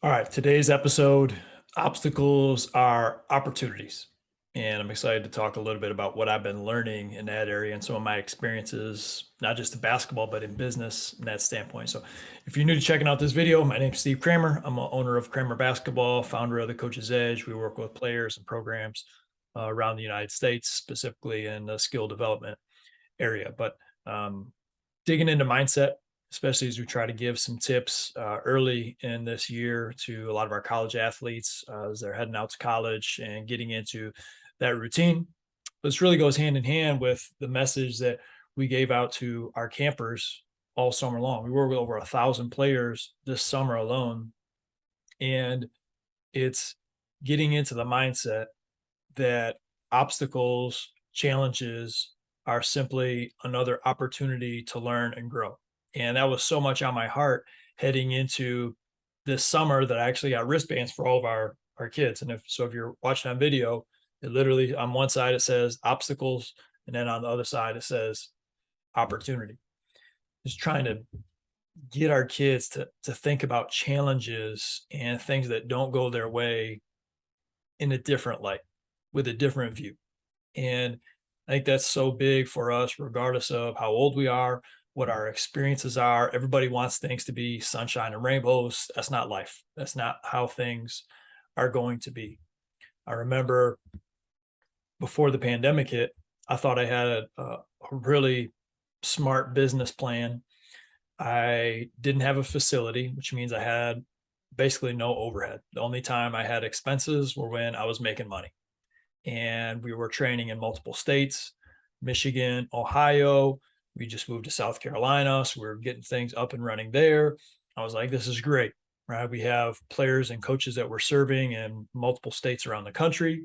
All right, today's episode, obstacles are opportunities. And I'm excited to talk a little bit about what I've been learning in that area and some of my experiences, not just in basketball, but in business in that standpoint. So if you're new to checking out this video, my name's Steve Kramer. I'm a owner of Kramer Basketball, founder of the Coach's Edge. We work with players and programs around the United States, specifically in the skill development area. But digging into mindset, especially as we try to give some tips early in this year to a lot of our college athletes as they're heading out to college and getting into that routine. This really goes hand in hand with the message that we gave out to our campers all summer long. We worked with over 1,000 players this summer alone, and it's getting into the mindset that obstacles, challenges are simply another opportunity to learn and grow. And that was so much on my heart heading into this summer that I actually got wristbands for all of our kids. And if you're watching on video, it literally on one side it says obstacles, and then on the other side it says opportunity. Just trying to get our kids to think about challenges and things that don't go their way in a different light, with a different view. And I think that's so big for us, regardless of how old we are, what our experiences are. Everybody wants things to be sunshine and rainbows. That's not life. That's not how things are going to be. I remember before the pandemic hit, I thought I had a really smart business plan. I didn't have a facility, which means I had basically no overhead. The only time I had expenses were when I was making money. And we were training in multiple states, Michigan, Ohio. We just moved to South Carolina. So we are getting things up and running there. I was like, this is great, right? We have players and coaches that we're serving in multiple states around the country.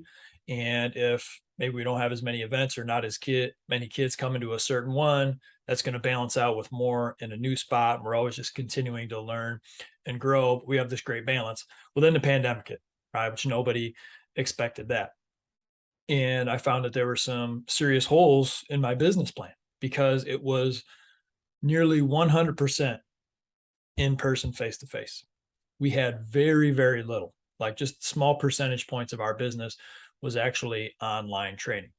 And if maybe we don't have as many events or not as many kids coming to a certain one, that's going to balance out with more in a new spot. We're always just continuing to learn and grow. But we have this great balance. Well, then the pandemic hit, right? Which nobody expected that. And I found that there were some serious holes in my business plan because it was nearly 100% in person, face to face. We had very, very little, like just small percentage points of our business was actually online training.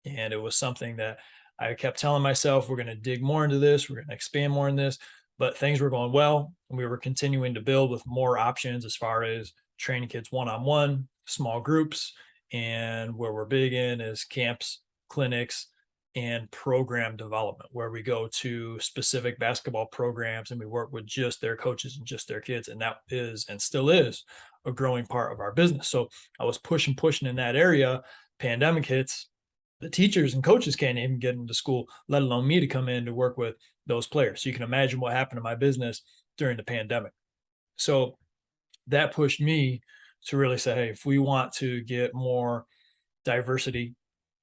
And it was something that I kept telling myself, we're going to dig more into this, we're going to expand more in this. But things were going well, and we were continuing to build with more options as far as training kids one on one, small groups, and where we're big in is camps, clinics, and program development, where we go to specific basketball programs and we work with just their coaches and just their kids. And that is and still is a growing part of our business. So I was pushing in that area. Pandemic hits, the teachers and coaches can't even get into school, let alone me to come in to work with those players. So you can imagine what happened to my business during the pandemic. So that pushed me to really say, hey, if we want to get more diversity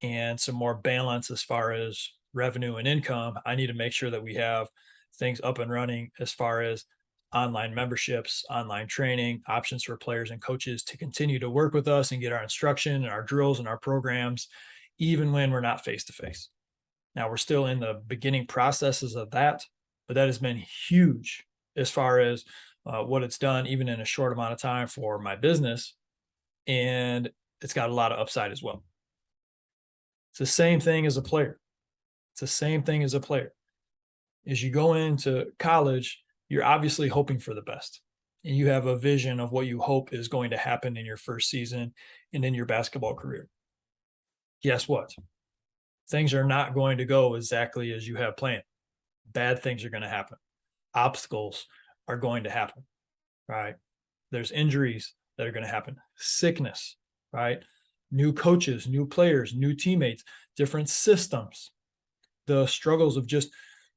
and some more balance as far as revenue and income, I need to make sure that we have things up and running as far as online memberships, online training, options for players and coaches to continue to work with us and get our instruction and our drills and our programs, even when we're not face to face. Now, we're still in the beginning processes of that, but that has been huge as far as what it's done, even in a short amount of time for my business. And it's got a lot of upside as well. It's the same thing as a player. It's the same thing as a player. As you go into college, you're obviously hoping for the best. And you have a vision of what you hope is going to happen in your first season and in your basketball career. Guess what? Things are not going to go exactly as you have planned. Bad things are going to happen. Obstacles are going to happen, right? There's injuries that are going to happen, sickness, right? New coaches, new players, new teammates, different systems, the struggles of just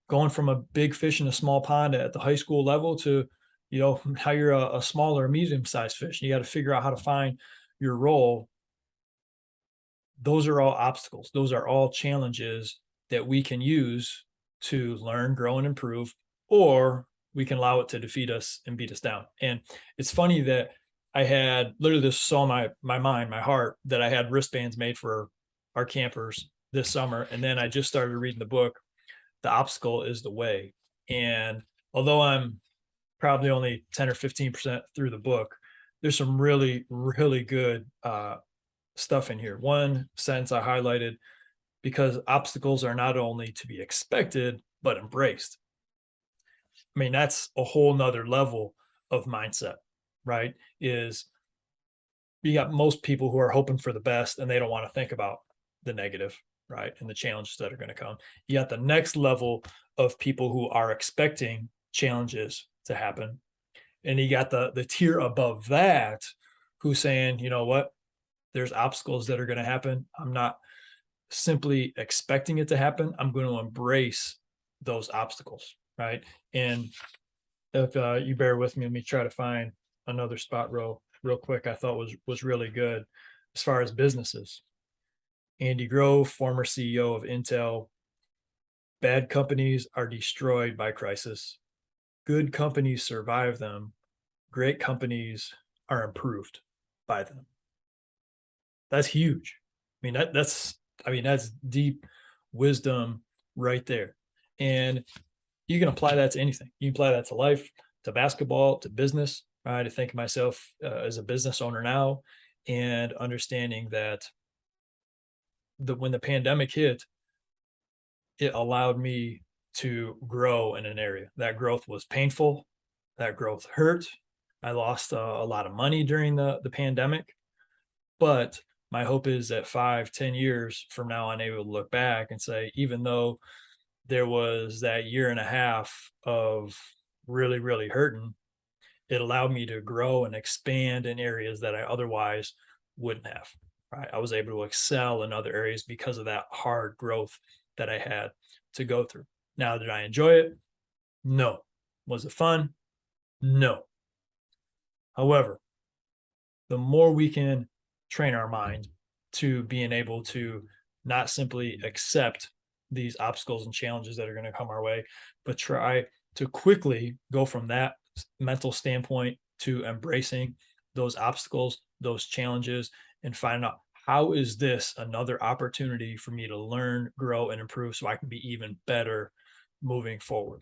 going from a big fish in a small pond at the high school level to, how you're a smaller, medium-sized fish. You got to figure out how to find your role. Those are all obstacles. Those are all challenges that we can use to learn, grow, and improve, or we can allow it to defeat us and beat us down. And it's funny that I had literally this saw my mind, my heart, that I had wristbands made for our campers this summer. And then I just started reading the book, The Obstacle is the Way. And although I'm probably only 10 or 15% through the book, there's some really, really good stuff in here. One sentence I highlighted: because obstacles are not only to be expected, but embraced. I mean, that's a whole nother level of mindset, right? Is you got most people who are hoping for the best and they don't want to think about the negative, right? And the challenges that are going to come. You got the next level of people who are expecting challenges to happen. And you got the tier above that who's saying, you know what, there's obstacles that are going to happen. I'm not simply expecting it to happen. I'm going to embrace those obstacles, right? And if you bear with me, let me try to find another spot real quick. I thought was really good as far as businesses. Andy Grove, former CEO of Intel: bad companies are destroyed by crisis. Good companies survive them. Great companies are improved by them. That's huge. I mean, that's deep wisdom right there. And you can apply that to anything. You can apply that to life, to basketball, to business. Right? I think of myself as a business owner now, and understanding that when the pandemic hit, it allowed me to grow in an area. That growth was painful. That growth hurt. I lost a lot of money during the pandemic, but my hope is that 5, 10 years from now, I'm able to look back and say, even though there was that year and a half of really, really hurting, it allowed me to grow and expand in areas that I otherwise wouldn't have. Right? I was able to excel in other areas because of that hard growth that I had to go through. Now, did I enjoy it? No. Was it fun? No. However, the more we can train our mind to being able to not simply accept these obstacles and challenges that are going to come our way, but try to quickly go from that mental standpoint to embracing those obstacles, those challenges, and find out, how is this another opportunity for me to learn, grow, and improve so I can be even better moving forward.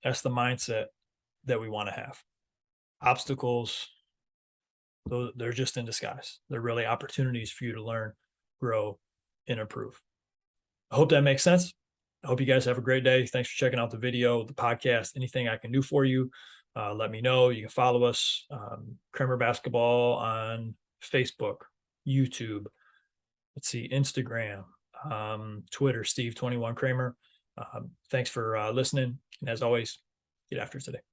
That's the mindset that we want to have. Obstacles, they're just in disguise. They're really opportunities for you to learn, grow, and improve. I hope that makes sense. I hope you guys have a great day. Thanks for checking out the video, the podcast. Anything I can do for you, let me know. You can follow us, Kramer Basketball, on Facebook, YouTube, let's see, Instagram, Twitter, Steve21 Kramer. Thanks for listening. And as always, get after it today.